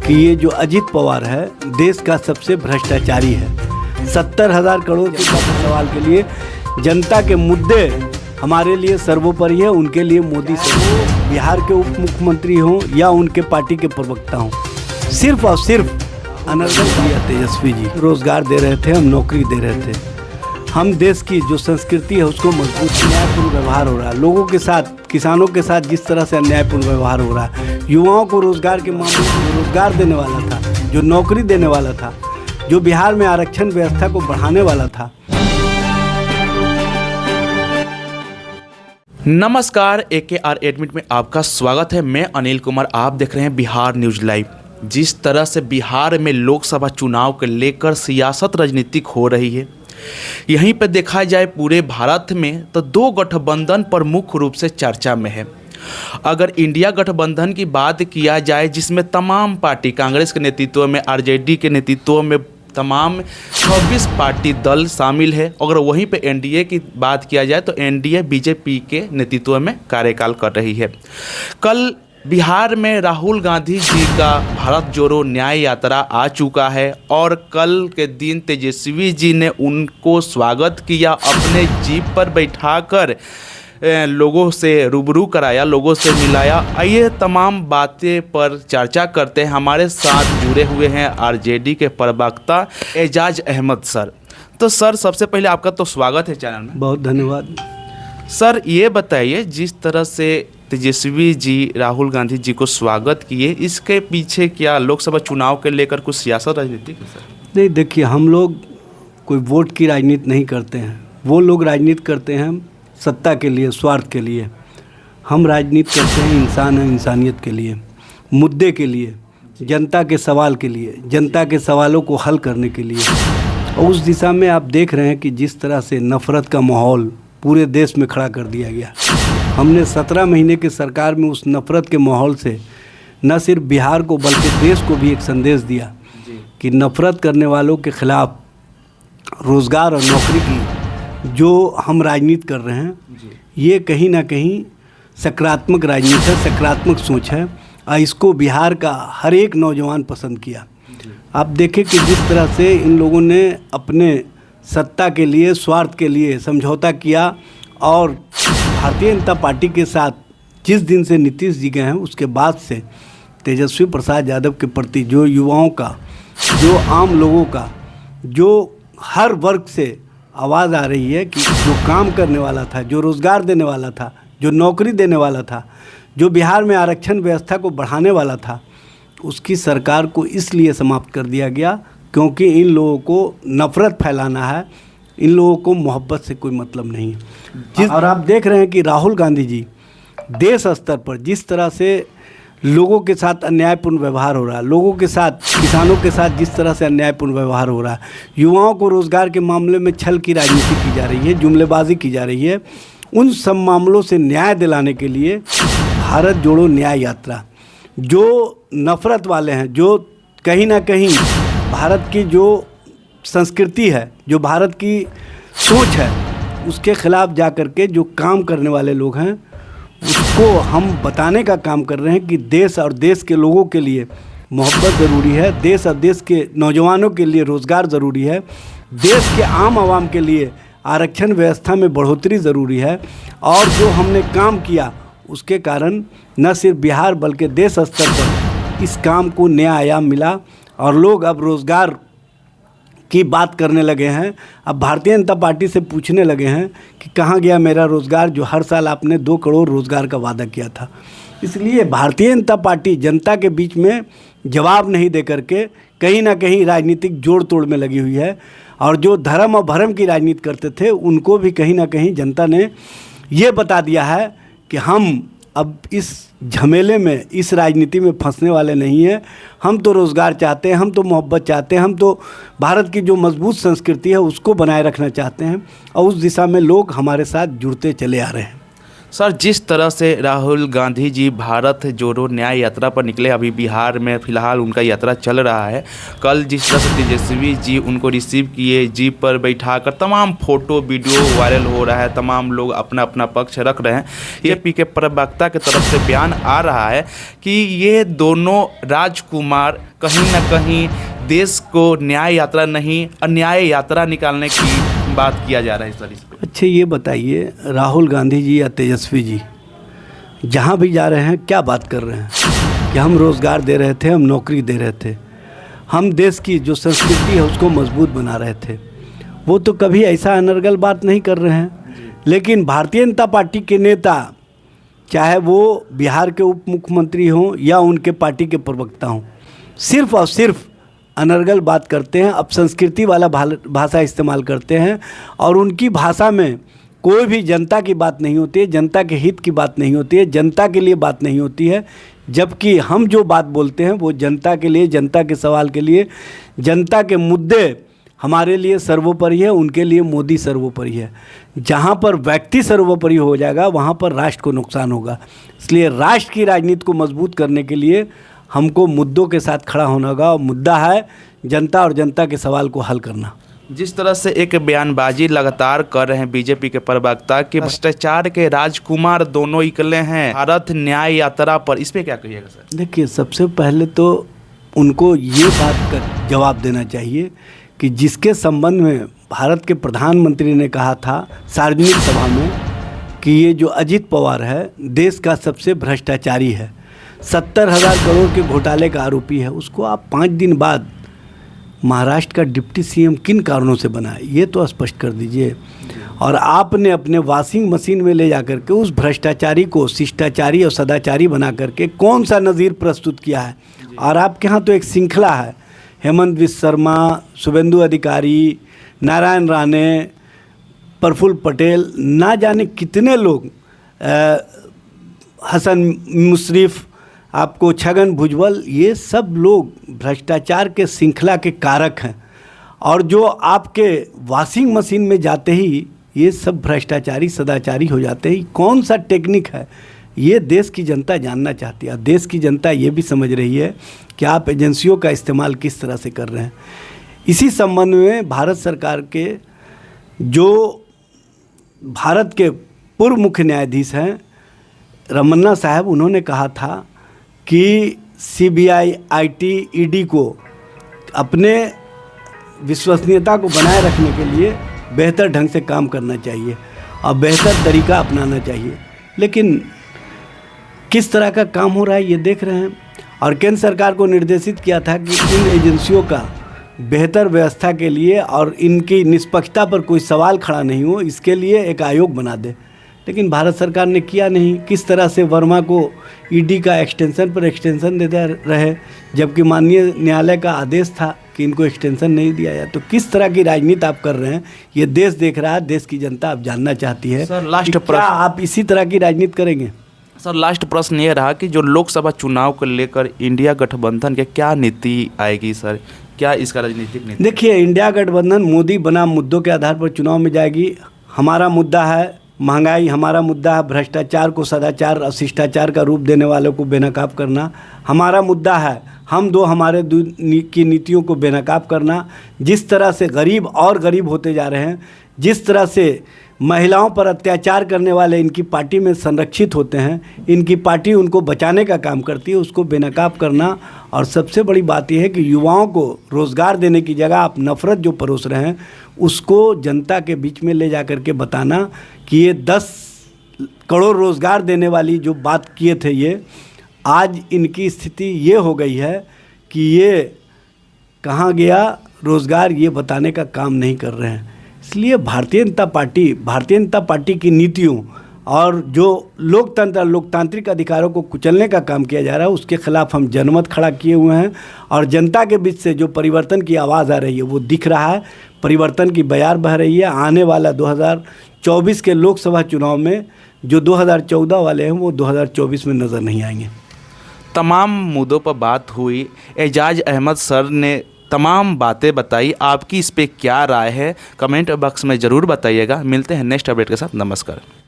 कि ये जो अजित पवार है देश का सबसे भ्रष्टाचारी है। 70,000 करोड़ के सवाल के लिए जनता के मुद्दे हमारे लिए सर्वोपरि है। उनके लिए मोदी से बिहार के उप मुख्यमंत्री हों या उनके पार्टी के प्रवक्ता हों, सिर्फ और सिर्फ अनर्गल दिया तेजस्वी जी रोजगार दे रहे थे, हम नौकरी दे रहे थे। हम देश की जो संस्कृति है उसको मजबूत, अन्यायपूर्ण व्यवहार हो रहा है लोगों के साथ, किसानों के साथ जिस तरह से अन्यायपूर्ण व्यवहार हो रहा है, युवाओं को रोजगार के मामले में रोजगार देने वाला था, जो नौकरी देने वाला था, जो बिहार में आरक्षण व्यवस्था को बढ़ाने वाला था। नमस्कार, AKR 8 मिनट में आपका स्वागत है। मैं अनिल कुमार, आप देख रहे हैं बिहार न्यूज लाइव। जिस तरह से बिहार में लोकसभा चुनाव को लेकर सियासत राजनीतिक हो रही है, यहीं पर देखा जाए पूरे भारत में तो दो गठबंधन प्रमुख रूप से चर्चा में है। अगर इंडिया गठबंधन की बात किया जाए, जिसमें तमाम पार्टी, कांग्रेस के नेतृत्व में, RJD के नेतृत्व में तमाम 26 पार्टी दल शामिल है। अगर वहीं पे NDA की बात किया जाए तो NDA BJP के नेतृत्व में कार्यकाल कर रही है। कल बिहार में राहुल गांधी जी का भारत जोड़ो न्याय यात्रा आ चुका है और कल के दिन तेजस्वी जी ने उनको स्वागत किया, अपने जीप पर बैठाकर लोगों से रूबरू कराया, लोगों से मिलाया। आइए तमाम बातें पर चर्चा करते हैं। हमारे साथ जुड़े हुए हैं RJD के प्रवक्ता एजाज अहमद सर। तो सर, सबसे पहले आपका तो स्वागत है चैनल में। बहुत धन्यवाद सर। ये बताइए, जिस तरह से तेजस्वी जी राहुल गांधी जी को स्वागत किए, इसके पीछे क्या लोकसभा चुनाव के लेकर कुछ सियासत राजनीति है सर? नहीं, देखिए, हम लोग कोई वोट की राजनीति नहीं करते हैं। वो लोग राजनीति करते हैं सत्ता के लिए, स्वार्थ के लिए। हम राजनीति करते हैं इंसान और इंसानियत के लिए, मुद्दे के लिए, जनता के सवाल के लिए, जनता के सवालों को हल करने के लिए। और उस दिशा में आप देख रहे हैं कि जिस तरह से नफ़रत का माहौल पूरे देश में खड़ा कर दिया गया, हमने 17 महीने के सरकार में उस नफ़रत के माहौल से न सिर्फ बिहार को बल्कि देश को भी एक संदेश दिया कि नफ़रत करने वालों के ख़िलाफ़ रोज़गार और नौकरी की जो हम राजनीति कर रहे हैं, ये कहीं ना कहीं सकारात्मक राजनीति है, सकारात्मक सोच है। और इसको बिहार का हर एक नौजवान पसंद किया। आप देखें कि जिस तरह से इन लोगों ने अपने सत्ता के लिए, स्वार्थ के लिए समझौता किया और भारतीय जनता पार्टी के साथ जिस दिन से नीतीश जी गए हैं उसके बाद से तेजस्वी प्रसाद यादव के प्रति जो युवाओं का, जो आम लोगों का, जो हर वर्ग से आवाज़ आ रही है कि जो काम करने वाला था, जो रोज़गार देने वाला था, जो नौकरी देने वाला था, जो बिहार में आरक्षण व्यवस्था को बढ़ाने वाला था, उसकी सरकार को इसलिए समाप्त कर दिया गया क्योंकि इन लोगों को नफ़रत फैलाना है, इन लोगों को मोहब्बत से कोई मतलब नहीं है। और आप देख रहे हैं कि राहुल गांधी जी देश स्तर पर जिस तरह से लोगों के साथ अन्यायपूर्ण व्यवहार हो रहा है, लोगों के साथ, किसानों के साथ जिस तरह से अन्यायपूर्ण व्यवहार हो रहा है, युवाओं को रोज़गार के मामले में छल की राजनीति की जा रही है, जुमलेबाजी की जा रही है, उन सब मामलों से न्याय दिलाने के लिए भारत जोड़ो न्याय यात्रा, जो नफ़रत वाले हैं, जो कहीं ना कहीं भारत की जो संस्कृति है, जो भारत की सोच है, उसके ख़िलाफ़ जा कर के जो काम करने वाले लोग हैं, उसको हम बताने का काम कर रहे हैं कि देश और देश के लोगों के लिए मोहब्बत ज़रूरी है, देश और देश के नौजवानों के लिए रोज़गार ज़रूरी है, देश के आम आवाम के लिए आरक्षण व्यवस्था में बढ़ोतरी ज़रूरी है। और जो हमने काम किया उसके कारण न सिर्फ बिहार बल्कि देश स्तर पर इस काम को नया आयाम मिला और लोग अब रोज़गार की बात करने लगे हैं। अब भारतीय जनता पार्टी से पूछने लगे हैं कि कहाँ गया मेरा रोज़गार, जो हर साल आपने 2 करोड़ रोज़गार का वादा किया था। इसलिए भारतीय जनता पार्टी जनता के बीच में जवाब नहीं दे करके कहीं ना कहीं राजनीतिक जोड़ तोड़ में लगी हुई है। और जो धर्म और भरम की राजनीति करते थे उनको भी कहीं ना कहीं जनता ने ये बता दिया है कि हम अब इस झमेले में, इस राजनीति में फंसने वाले नहीं हैं। हम तो रोज़गार चाहते हैं, हम तो मोहब्बत चाहते हैं, हम तो भारत की जो मजबूत संस्कृति है उसको बनाए रखना चाहते हैं और उस दिशा में लोग हमारे साथ जुड़ते चले आ रहे हैं। सर, जिस तरह से राहुल गांधी जी भारत जोड़ो न्याय यात्रा पर निकले, अभी बिहार में फिलहाल उनका यात्रा चल रहा है। कल जिस तरह से तेजस्वी जी उनको रिसीव किए, जीप पर बैठाकर तमाम फोटो वीडियो वायरल हो रहा है, तमाम लोग अपना अपना पक्ष रख रहे हैं। एपी के प्रवक्ता की तरफ से बयान आ रहा है कि ये दोनों राजकुमार कहीं ना कहीं देश को न्याय यात्रा नहीं, अन्याय यात्रा निकालने की बात किया जा रहा है सर। इस पर अच्छा, ये बताइए, राहुल गांधी जी या तेजस्वी जी जहाँ भी जा रहे हैं क्या बात कर रहे हैं कि हम रोज़गार दे रहे थे, हम नौकरी दे रहे थे, हम देश की जो संस्कृति है उसको मजबूत बना रहे थे। वो तो कभी ऐसा अनर्गल बात नहीं कर रहे हैं। लेकिन भारतीय जनता पार्टी के नेता, चाहे वो बिहार के उप मुख्यमंत्री हों या उनके पार्टी के प्रवक्ता हों, सिर्फ और सिर्फ अनर्गल बात करते हैं, अपसंस्कृति वाला भाषा इस्तेमाल करते हैं और उनकी भाषा में कोई भी जनता की बात नहीं होती है, जनता के हित की बात नहीं होती है, जनता के लिए बात नहीं होती है। जबकि हम जो बात बोलते हैं वो जनता के लिए, जनता के सवाल के लिए, जनता के मुद्दे हमारे लिए सर्वोपरि है, उनके लिए मोदी सर्वोपरि है। जहाँ पर व्यक्ति सर्वोपरि हो जाएगा वहाँ पर राष्ट्र को नुकसान होगा। इसलिए राष्ट्र की राजनीति को मजबूत करने के लिए हमको मुद्दों के साथ खड़ा होना होगा और मुद्दा है जनता और जनता के सवाल को हल करना। जिस तरह से एक बयानबाजी लगातार कर रहे हैं बीजेपी के प्रवक्ता कि भ्रष्टाचार के राजकुमार दोनों निकले हैं भारत न्याय यात्रा पर, इस पे क्या कहिएगा सर? देखिए, सबसे पहले तो उनको ये बात का जवाब देना चाहिए कि जिसके संबंध में भारत के प्रधानमंत्री ने कहा था सार्वजनिक सभा में कि ये जो अजित पवार है देश का सबसे भ्रष्टाचारी है, 70,000 करोड़ के घोटाले का आरोपी है, उसको आप 5 दिन बाद महाराष्ट्र का डिप्टी सीएम किन कारणों से बनाए, ये तो स्पष्ट कर दीजिए। और आपने अपने वॉशिंग मशीन में ले जाकर के उस भ्रष्टाचारी को शिष्टाचारी और सदाचारी बना करके कौन सा नज़ीर प्रस्तुत किया है। और आपके यहाँ तो एक श्रृंखला है, हेमंत विश्व शर्मा, शुभेंदु अधिकारी, नारायण राणे, प्रफुल्ल पटेल, ना जाने कितने लोग, हसन मुशर्रफ, आपको छगन भुजबल, ये सब लोग भ्रष्टाचार के श्रृंखला के कारक हैं। और जो आपके वॉशिंग मशीन में जाते ही ये सब भ्रष्टाचारी सदाचारी हो जाते हैं। कौन सा टेक्निक है ये देश की जनता जानना चाहती है। देश की जनता ये भी समझ रही है कि आप एजेंसियों का इस्तेमाल किस तरह से कर रहे हैं। इसी संबंध में भारत सरकार के जो भारत के पूर्व मुख्य न्यायाधीश हैं रमन्ना साहब, उन्होंने कहा था कि सीबीआई, आईटी, ईडी को अपने विश्वसनीयता को बनाए रखने के लिए बेहतर ढंग से काम करना चाहिए और बेहतर तरीका अपनाना चाहिए। लेकिन किस तरह का काम हो रहा है ये देख रहे हैं। और केंद्र सरकार को निर्देशित किया था कि इन एजेंसियों का बेहतर व्यवस्था के लिए और इनकी निष्पक्षता पर कोई सवाल खड़ा नहीं हो, इसके लिए एक आयोग बना दे। लेकिन भारत सरकार ने किया नहीं। किस तरह से वर्मा को ईडी का एक्सटेंशन पर एक्सटेंशन देते रहे, जबकि माननीय न्यायालय का आदेश था कि इनको एक्सटेंशन नहीं दिया जाए। तो किस तरह की राजनीति आप कर रहे हैं ये देश देख रहा है, देश की जनता आप जानना चाहती है। सर, लास्ट प्रश्न, क्या आप इसी तरह की राजनीति करेंगे? सर, लास्ट प्रश्न ये रहा कि जो लोकसभा चुनाव को लेकर इंडिया गठबंधन के क्या नीति आएगी सर, क्या इसका राजनीतिक नीति? देखिए, इंडिया गठबंधन मोदी बनाम मुद्दों के आधार पर चुनाव में जाएगी। हमारा मुद्दा है महंगाई, हमारा मुद्दा है भ्रष्टाचार को सदाचार और शिष्टाचार का रूप देने वालों को बेनकाब करना, हमारा मुद्दा है हम दो हमारे की नीतियों को बेनकाब करना। जिस तरह से गरीब और गरीब होते जा रहे हैं, जिस तरह से महिलाओं पर अत्याचार करने वाले इनकी पार्टी में संरक्षित होते हैं, इनकी पार्टी उनको बचाने का काम करती है, उसको बेनकाब करना। और सबसे बड़ी बात यह है कि युवाओं को रोज़गार देने की जगह आप नफ़रत जो परोस रहे हैं उसको जनता के बीच में ले जा कर के बताना कि ये 10 करोड़ रोज़गार देने वाली जो बात किए थे, ये आज इनकी स्थिति ये हो गई है कि ये कहाँ गया रोज़गार, ये बताने का काम नहीं कर रहे हैं। इसलिए भारतीय जनता पार्टी की नीतियों और जो लोकतांत्रिक अधिकारों को कुचलने का काम किया जा रहा है उसके खिलाफ हम जनमत खड़ा किए हुए हैं। और जनता के बीच से जो परिवर्तन की आवाज़ आ रही है वो दिख रहा है, परिवर्तन की बयार बह रही है। आने वाला 2024 के लोकसभा चुनाव में जो 2014 वाले हैं वो 2024 में नज़र नहीं आएंगे। तमाम मुद्दों पर बात हुई, एजाज अहमद सर ने तमाम बातें बताई। आपकी इस पे क्या राय है कमेंट बॉक्स में ज़रूर बताइएगा। मिलते हैं नेक्स्ट अपडेट के साथ। नमस्कार।